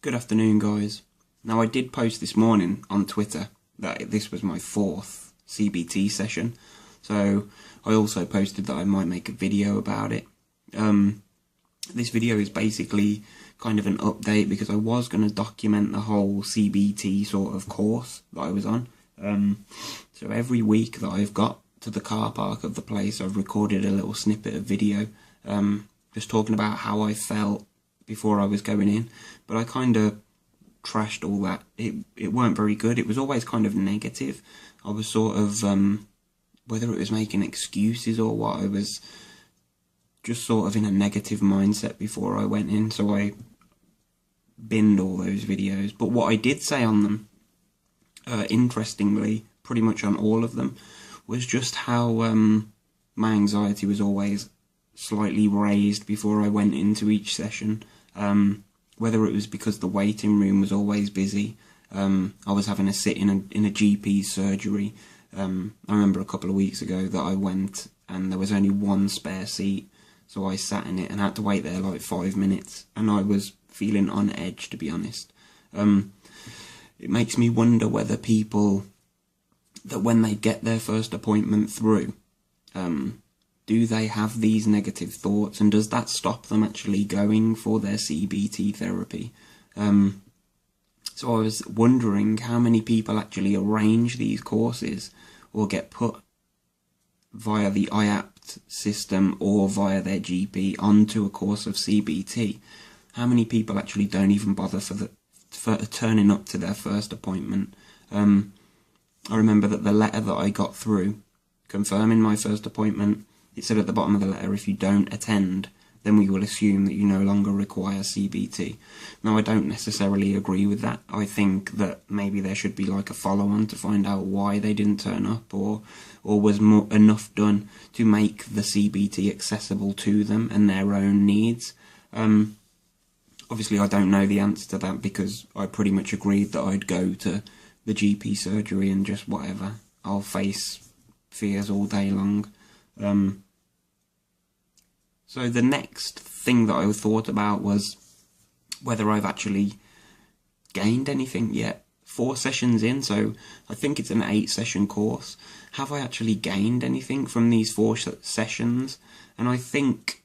Good afternoon, guys. Now, I did post this morning on Twitter that this was my 4th CBT session, so I also posted that I might make a video about it. This video is basically kind of an update because I was going to document the whole CBT sort of course that I was on. So every week that I've got to the car park of the place, I've recorded a little snippet of video, just talking about how I felt before I was going in, but I kind of trashed all that. It weren't very good. It was always kind of negative. I was sort of, whether it was making excuses or what, I was just sort of in a negative mindset before I went in, so I binned all those videos. But what I did say on them, interestingly, pretty much on all of them, was just how my anxiety was always slightly raised before I went into each session. Whether it was because the waiting room was always busy, I was having a sit in a GP's surgery. I remember a couple of weeks ago that I went and there was only one spare seat, so I sat in it and had to wait there like 5 minutes, and I was feeling on edge, to be honest. It makes me wonder whether people, that when they get their first appointment through, do they have these negative thoughts, and does that stop them actually going for their CBT therapy? So I was wondering how many people actually arrange these courses or get put via the IAPT system or via their GP onto a course of CBT. How many people actually don't even bother for turning up to their first appointment? I remember that the letter that I got through confirming my first appointment, it said at the bottom of the letter, if you don't attend, then we will assume that you no longer require CBT. Now, I don't necessarily agree with that. I think that maybe there should be like a follow-on to find out why they didn't turn up, or was enough done to make the CBT accessible to them and their own needs. Obviously, I don't know the answer to that because I pretty much agreed that I'd go to the GP surgery and just whatever. I'll face fears all day long. So the next thing that I thought about was whether I've actually gained anything yet. 4 sessions in, so I think it's an 8-session course. Have I actually gained anything from these 4 sessions? And I think,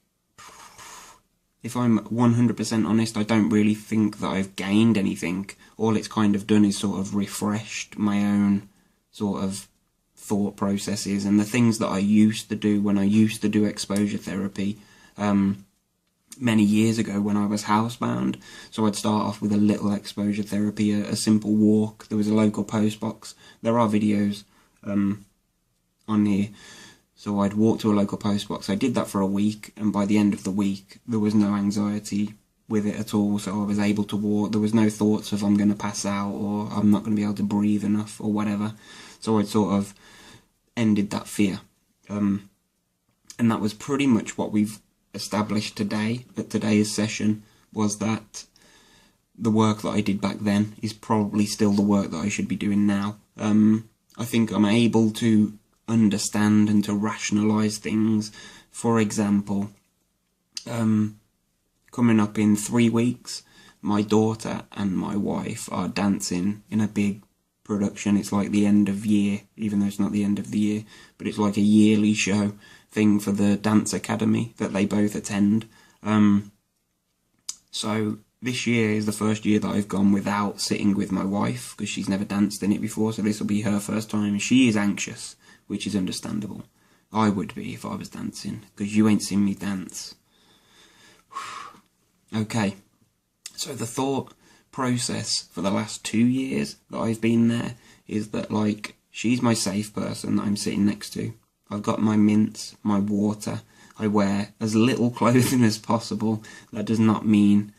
if I'm 100% honest, I don't really think that I've gained anything. All it's kind of done is sort of refreshed my own sort of thought processes and the things that I used to do when I used to do exposure therapy many years ago when I was housebound. So I'd start off with a little exposure therapy, a simple walk. There was a local post box. There are videos on here. So I'd walk to a local post box. I did that for a week, and by the end of the week there was no anxiety with it at all, so I was able to walk. There was no thoughts of I'm going to pass out or I'm not going to be able to breathe enough or whatever. So I'd sort of ended that fear. And that was pretty much what we've established today, at today's session, was that the work that I did back then is probably still the work that I should be doing now. I think I'm able to understand and to rationalise things. For example, coming up in 3 weeks, my daughter and my wife are dancing in a big production. It's like the end of year, even though it's not the end of the year, but it's like a yearly show thing for the dance academy that they both attend. So this year is the first year that I've gone without sitting with my wife, because she's never danced in it before, so this will be her first time. She is anxious, which is understandable. I would be if I was dancing, because you ain't seen me dance. Okay, so the thought process for the last 2 years that I've been there is that, like, she's my safe person that I'm sitting next to. I've got my mints, my water. I wear as little clothing as possible. That does not mean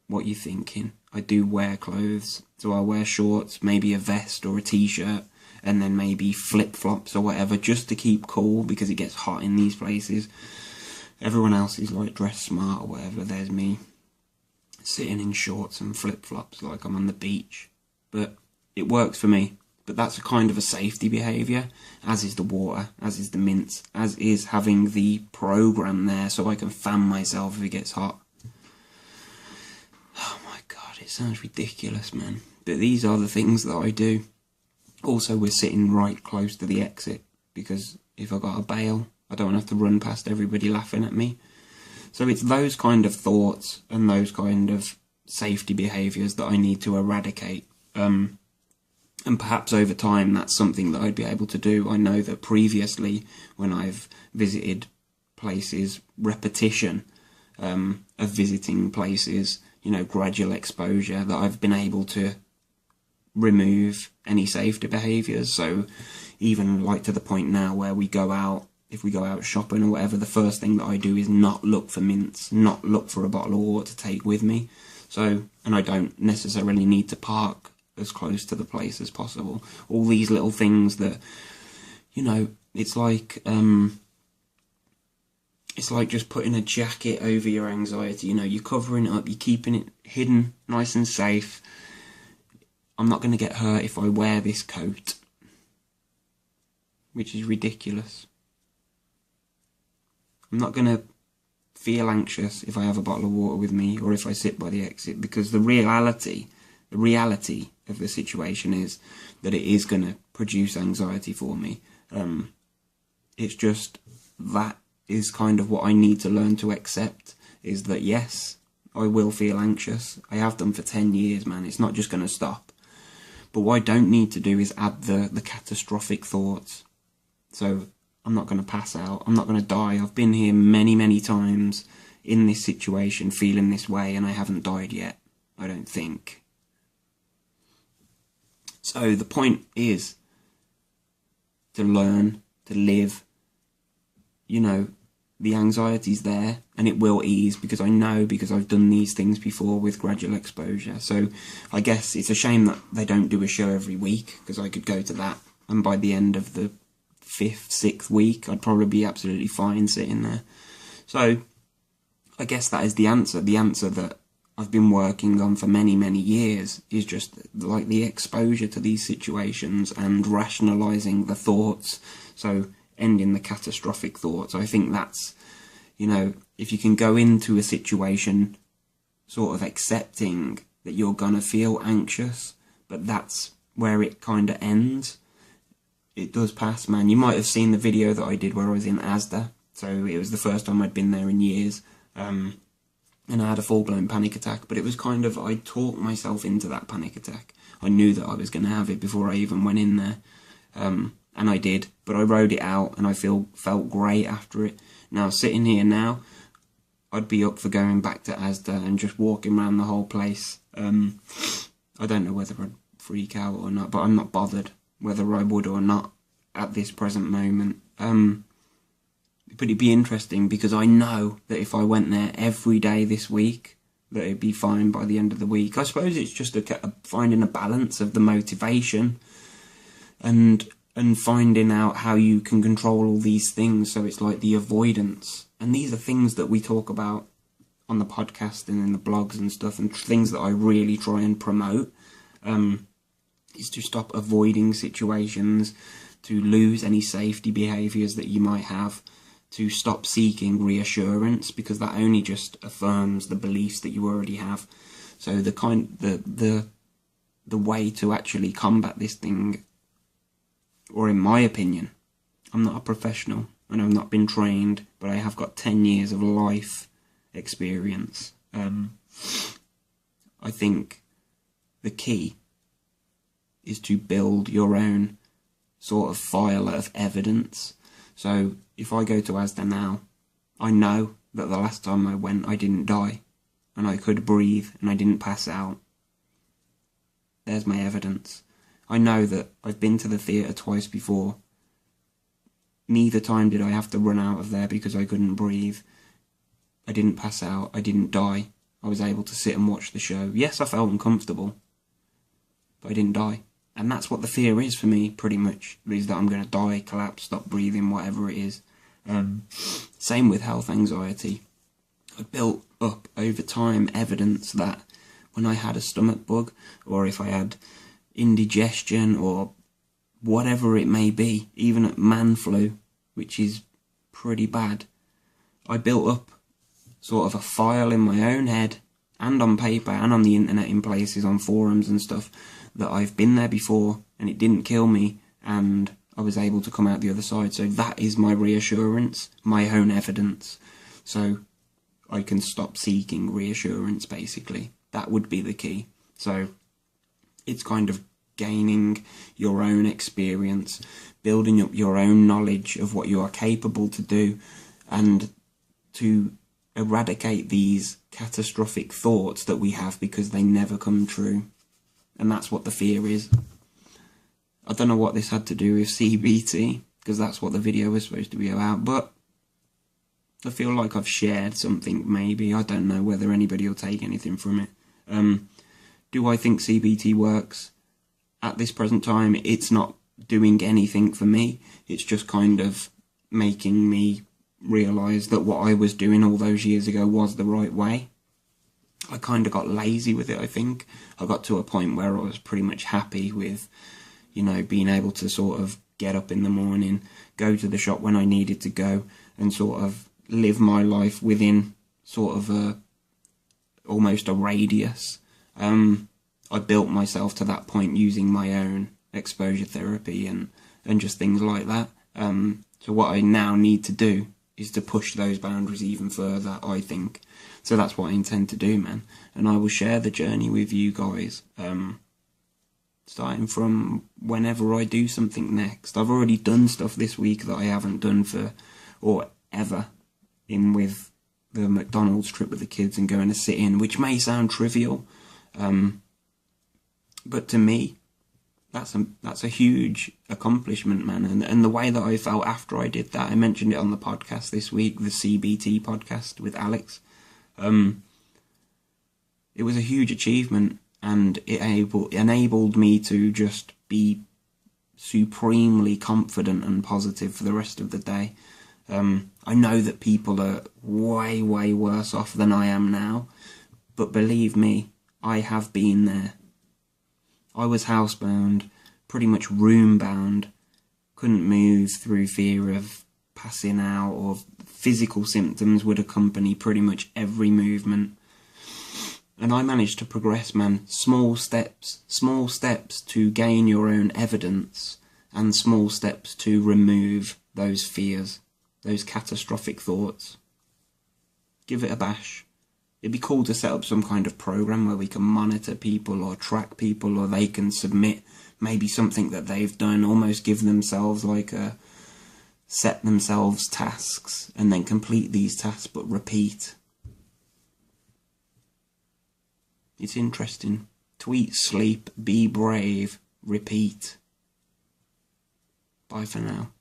what you're thinking. I do wear clothes, so I wear shorts, maybe a vest or a t-shirt, and then maybe flip-flops or whatever, just to keep cool, because it gets hot in these places. Everyone else is like dressed smart or whatever. There's me sitting in shorts and flip-flops like I'm on the beach. But it works for me. But that's a kind of a safety behaviour, as is the water, as is the mints, as is having the program there so I can fan myself if it gets hot. Oh my It sounds ridiculous, man. But these are the things that I do. Also, we're sitting right close to the exit, because if I got a bail, I don't have to run past everybody laughing at me. So it's those kind of thoughts and those kind of safety behaviours that I need to eradicate. And perhaps over time that's something that I'd be able to do. I know that previously, when I've visited places, repetition of visiting places, gradual exposure, that I've been able to remove any safety behaviours. So even like to the point now where we go out, if we go out shopping or whatever, the first thing that I do is not look for mints, not look for a bottle of water to take with me. So, and I don't necessarily need to park as close to the place as possible. All these little things that, it's like just putting a jacket over your anxiety. You're covering it up, you're keeping it hidden, nice and safe. I'm not going to get hurt if I wear this coat, which is ridiculous. I'm not going to feel anxious if I have a bottle of water with me or if I sit by the exit, because the reality of the situation is that it is going to produce anxiety for me. It's just that is kind of what I need to learn to accept, is that yes, I will feel anxious. I have done for 10 years, man. It's not just going to stop. But what I don't need to do is add the catastrophic thoughts. So I'm not going to pass out. I'm not going to die. I've been here many, many times in this situation, feeling this way, and I haven't died yet, I don't think. So the point is to learn, to live. The anxiety's there, and it will ease, because I know, because I've done these things before with gradual exposure. So I guess it's a shame that they don't do a show every week, because I could go to that, and by the end of the 5th, 6th week, I'd probably be absolutely fine sitting there. So I guess that is the answer. The answer that I've been working on for many, many years is just like the exposure to these situations and rationalising the thoughts. So ending the catastrophic thoughts. I think that's, if you can go into a situation sort of accepting that you're gonna feel anxious, but that's where it kind of ends. It does pass, man. You might have seen the video that I did where I was in Asda. So it was the first time I'd been there in years. And I had a full-blown panic attack, but it was kind of, I talked myself into that panic attack. I knew that I was going to have it before I even went in there. And I did, but I rode it out, and I felt great after it. Now, sitting here now, I'd be up for going back to Asda and just walking around the whole place. I don't know whether I'd freak out or not, but I'm not bothered whether I would or not at this present moment. But it'd be interesting, because I know that if I went there every day this week, that it'd be fine by the end of the week. I suppose it's just finding a balance of the motivation and finding out how you can control all these things. So it's like the avoidance. And these are things that we talk about on the podcast and in the blogs and stuff, and things that I really try and promote, is to stop avoiding situations, to lose any safety behaviours that you might have, to stop seeking reassurance, because that only just affirms the beliefs that you already have. So the way to actually combat this thing, or in my opinion, I'm not a professional and I've not been trained, but I have got 10 years of life experience. I think the key is to build your own sort of file of evidence. So if I go to Asda now, I know that the last time I went I didn't die, and I could breathe, and I didn't pass out. There's my evidence. I know that I've been to the theatre twice before. Neither time did I have to run out of there because I couldn't breathe. I didn't pass out, I didn't die. I was able to sit and watch the show. Yes, I felt uncomfortable, but I didn't die. And that's what the fear is for me, pretty much, is that I'm going to die, collapse, stop breathing, whatever it is. Same with health anxiety. I built up over time evidence that when I had a stomach bug, or if I had indigestion, or whatever it may be, even at man flu, which is pretty bad, I built up sort of a file in my own head and on paper and on the internet in places, on forums and stuff, that I've been there before and it didn't kill me and I was able to come out the other side. So that is my reassurance, my own evidence. So I can stop seeking reassurance, basically. That would be the key. So it's kind of gaining your own experience, building up your own knowledge of what you are capable to do, and to eradicate these catastrophic thoughts that we have because they never come true. And that's what the fear is. I don't know what this had to do with CBT, because that's what the video was supposed to be about, but I feel like I've shared something, maybe. I don't know whether anybody will take anything from it. Do I think CBT works? At this present time, it's not doing anything for me. It's just kind of making me realise that what I was doing all those years ago was the right way. I kind of got lazy with it, I think. I got to a point where I was pretty much happy with, you know, being able to sort of get up in the morning, go to the shop when I needed to go, and sort of live my life within sort of almost a radius. I built myself to that point using my own exposure therapy and just things like that. So what I now need to do is to push those boundaries even further, I think. So that's what I intend to do, man. And I will share the journey with you guys, starting from whenever I do something next. I've already done stuff this week that I haven't done or ever, in with the McDonald's trip with the kids and going to sit in, which may sound trivial, but to me, that's a huge accomplishment, man. And the way that I felt after I did that, I mentioned it on the podcast this week, the CBT podcast with Alex. It was a huge achievement, and it enabled me to just be supremely confident and positive for the rest of the day. I know that people are way, way worse off than I am now, but believe me, I have been there. I was housebound, pretty much room-bound, couldn't move through fear of passing out, or physical symptoms would accompany pretty much every movement. And I managed to progress, man. Small steps to gain your own evidence, and small steps to remove those fears, those catastrophic thoughts. Give it a bash. It'd be cool to set up some kind of program where we can monitor people or track people, or they can submit maybe something that they've done, almost give themselves set themselves tasks and then complete these tasks but repeat. It's interesting. Tweet, sleep, be brave, repeat. Bye for now.